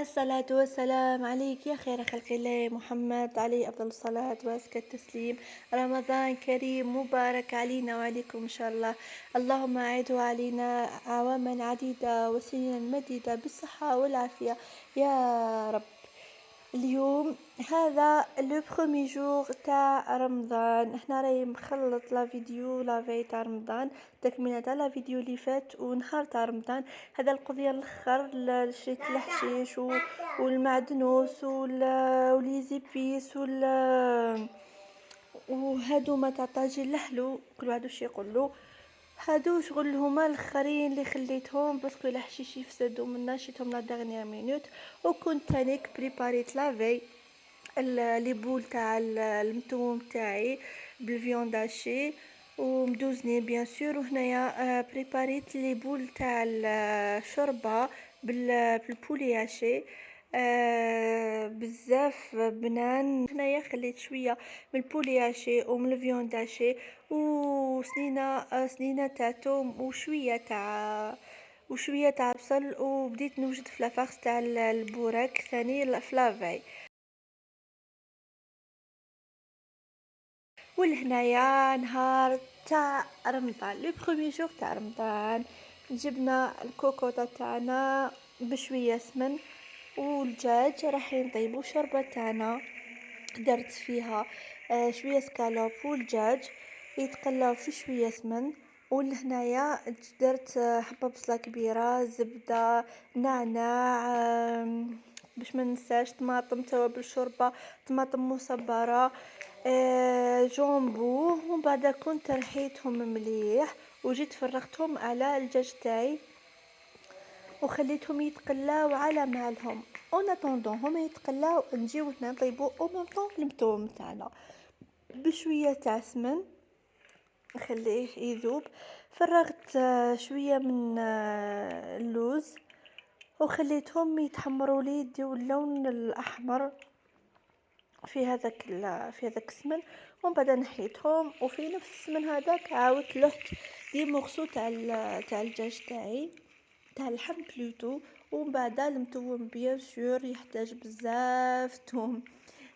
الصلاة والسلام عليك يا خير خلق الله محمد، عليه أفضل الصلاة وأزكى التسليم. رمضان كريم مبارك علينا وعليكم إن شاء الله. اللهم أعده علينا أعواما عديدة وسنين مديدة بالصحة والعافية يا رب. اليوم هذا لو برومي جور تاع رمضان، احنا راهي مخلط لا فيديو لا في تاع رمضان، تكملة تاع لا فيديو اللي فات ونهار تاع رمضان. هذا القضية الاخر شريت الحشيش والمعدنوس ولي زيبيس وهادو ما تاع طاجين لحلو، كل واحد وش يقولو. هادو شغل هما الاخرين اللي خليتهم باسكو الحشيش يفسدوا منا، شيتهم لا دغنيير مينوت. وكنت تانيك بريباريت لافي لي بول تاع المتوم تاعي بالفيوند هاشي ومدوزني بيان سور. وهنايا بريباريت لي بول تاع الشوربه بالبولي هاشي بزاف بنان. هنايا خليت شويه من البولي هاشي ومن الفيوند هاشي سنينه تاع توم وشويه تاع بصل، وبديت نوجد في لافاغس تاع البوراك ثاني فلافاي. ولهنايا نهار تاع رمضان لو بروميي جور تاع رمضان، جبنا الكوكوطه تاعنا بشويه سمن والدجاج راح نطيبو شوربه تاعنا. درت فيها شويه سكالوب والدجاج يتقلاو في شويه سمن. ولهنايا درت حبه بصله كبيره، زبده، نعناع، باش ما ننساش طماطم، توابل شوربه، طماطم مصبره، جامبو. ومن بعد كنت رحيتهم مليح وجيت فرغتهم على الدجاج تاعي وخليتهم يتقلاو على مالهم. اون اتوندون هما يتقلاو نجيو هنا نطيبو او ميم طون المتوم تاعنا بشويه تاع سمن نخليه يذوب. فرغت شويه من اللوز وخليتهم يتحمروا لي يديو اللون الاحمر في هذاك السمن. ومن بعد نحيتهم وفي نفس السمن هذاك عاودت لحت دي مغسو تاع الدجاج تاعي تاع اللحم بلوتو. ومن بعد المتوم بيان سور يحتاج بزاف توم،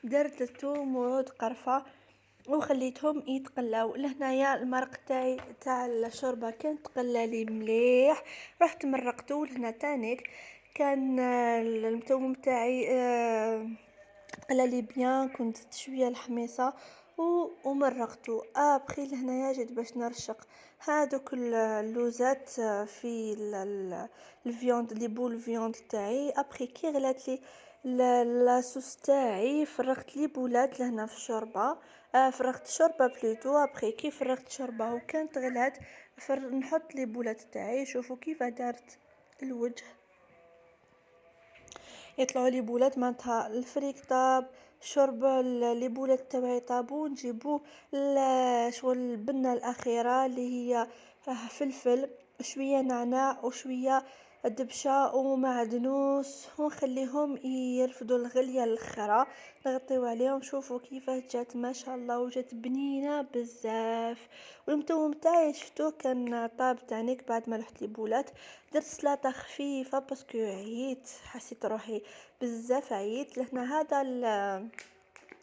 درت الثوم وعود قرفه وخليتهم يتقلاو. لهنايا المرق تاعي تاع الشوربه كان تقلى لي مليح، رحت مرقته. لهنا تانيك كان المتوم تاعي تقلى لي بيان، كنت زدت شويه الحميصه ومرقته. ابخي لهنايا جيت باش نرشق هادوك اللوزات في الفيوند لي بول فيوند تاعي. ابخي كي غلات لي لاصوص تاعي فرغت لي بولات لهنا في الشوربه، فرغت شوربه بلوتو. ابخي كي فرغت شوربه وكانت غلات نحط لي بولات تاعي. شوفوا كيف دارت الوجه، يطلعوا لي بولات معناتها الفريك طاب، شرب لي بولات تاعي طابو. نجيبو شغل البنه الاخيره اللي هي فلفل، شويه نعناع وشويه دبشه ومعدنوس، ونخليهم يرفدوا الغليه الاخرى، نغطيو عليهم. شوفوا كيفاه جات ما شاء الله وجات بنينه بزاف. والمتوم تاعي شفتوه كان طاب تانيك بعد ما لحت لي بولات. درت سلطه خفيفه باسكو عييت، حسيت روحي بزاف عييت. لهنا هذا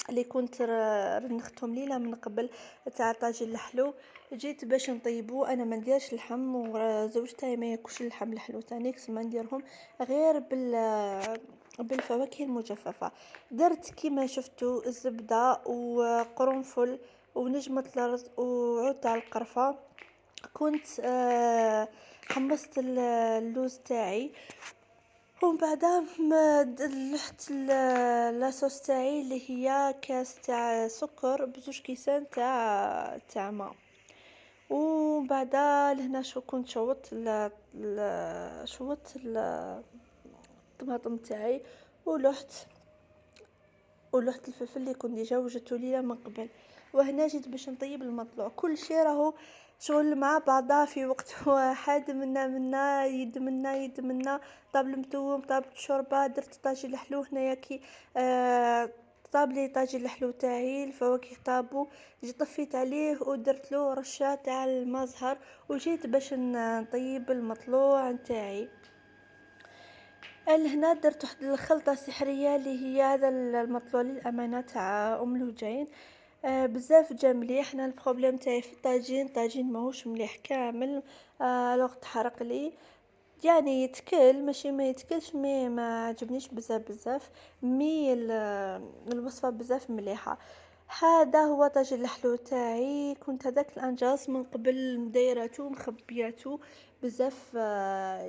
اللي كنت رنختهم ليله من قبل تاع طاجين الحلو. جيت باش نطيبوه، انا ما نديرش اللحم وزوج تاعي ما ياكلش اللحم الحلو تانيك، ما نديرهم غير بالفواكه المجففه. درت كيما شفتوا الزبده وقرنفل ونجمه الارز وعود تاع القرفه. كنت حمصت اللوز تاعي. ومن بعدها لحت لاصوص تاعي اللي هي كاس تاع سكر بزوج كيسان تاع ماء. ومن بعدها لهنا شو كنت شوت الطماطم تاعي ولحت الفلفل اللي كنت ديجا وجدته ليله من قبل. وهنا جيت باش نطيب المطلوع. كل شيء راهو شغل مع بعضها في وقت واحد، منا يد منا. طاب المتوم، طاب الشوربه، درت طاجين الحلو هنايا كي طاب لي طاجين الحلو تاعي، الفواكه طابوا، جيت طفيت عليه ودرت له رشه تاع الماء زهر وجيت باش نطيب المطلوع نتاعي. لهنا درت واحد الخلطة سحرية اللي هي هذا المطلول للأمانة تاع أم لوجين. بزاف جا مليح. أنا البروبليم تاعي في الطاجين ماهوش مليح كامل. الوغ تحرق لي، يعني يتكل ماشي ما يتكلش، مي ما عجبنيش بزاف. مي الوصفة بزاف مليحة. هذا هو طاجين الحلو تاعي. كنت هذاك الانجاز من قبل مدايراتو مخبياتو بزاف.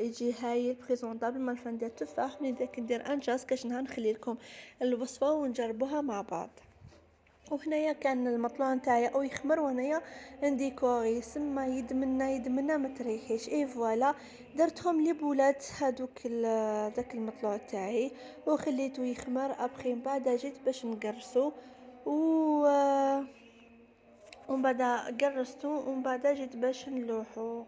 يجي هايل بريزونطابل. ما ندير تفاح من ذاك ندير انجاز كاش نهار نخلي لكم الوصفة ونجربوها مع بعض. وهنايا كان المطلوع نتاعي او يخمر، وهنايا نديكوري سما يدمنا ما تريحيش. اي فوالا درتهم لي بولات هذوك داك المطلوع تاعي وخليته يخمر. ابخي من بعد جيت باش نقرصو و ومن بعد قرصتو ومن بعد جيت باش نلوحو.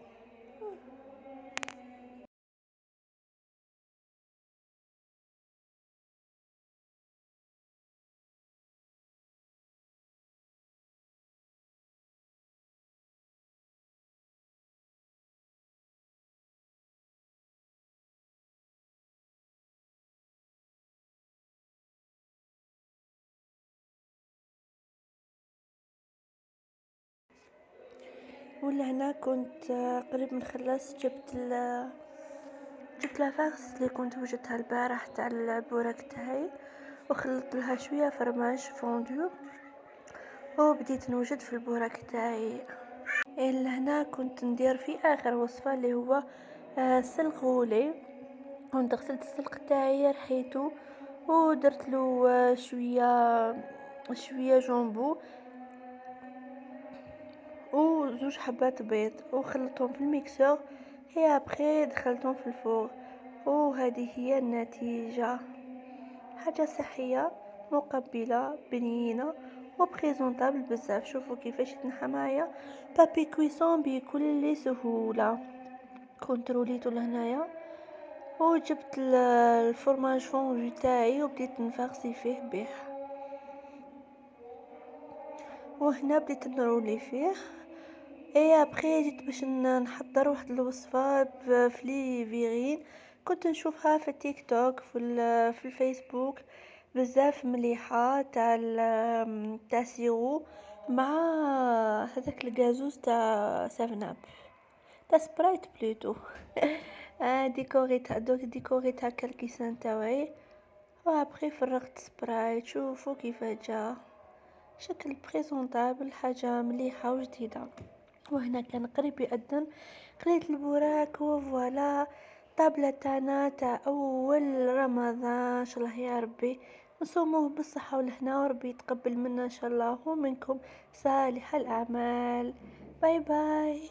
ولهنا كنت قريب من خلص. جبت لافاغس اللي كنت وجدتها البارح تاع البوراك تاعي، وخلطت لها شويه فرماج فوندو، وبديت نوجد في البوراك تاعي. اللي هنا كنت ندير في اخر وصفه اللي هو سلق غولي. كنت غسلت السلق تاعي رحيته ودرت له شويه جامبو وزوج حبات بيض وخلطهم في الميكسور. هي ابخي دخلتهم في الفور، وهذه هي النتيجة. حاجة صحية مقبلة بنينة وبريزونطابل بزاف. شوفوا كيفاش تنحى معايا بابي كويسون بكل سهولة. كنتروليتو لهنايا وجبت الفرماج فونجي تاعي وبديت نفغسي فيه به. وهنا بديت نرولي فيه. اي ابخي جيت باش نحضر واحد الوصفه في لي فيغين كنت نشوفها في التيك توك في الفيسبوك بزاف مليحه تاع سيرو مع هذاك الغازوز تاع سافناب تاع سبرايت بلوتو. ديكوريت هكا الكيسان تاوعي وابخي فرغت سبرايت. شوفوا كيف جا شكل بريزونطابل، حاجه مليحه وجديده. وهنا كان قريب يأذن، خليت البوراك وفوالا طابلة تاعنا تاع اول رمضان. ان شاء الله يا ربي نصوموه بالصحة والهنا، وربي يتقبل منا ان شاء الله ومنكم صالح الاعمال. باي باي.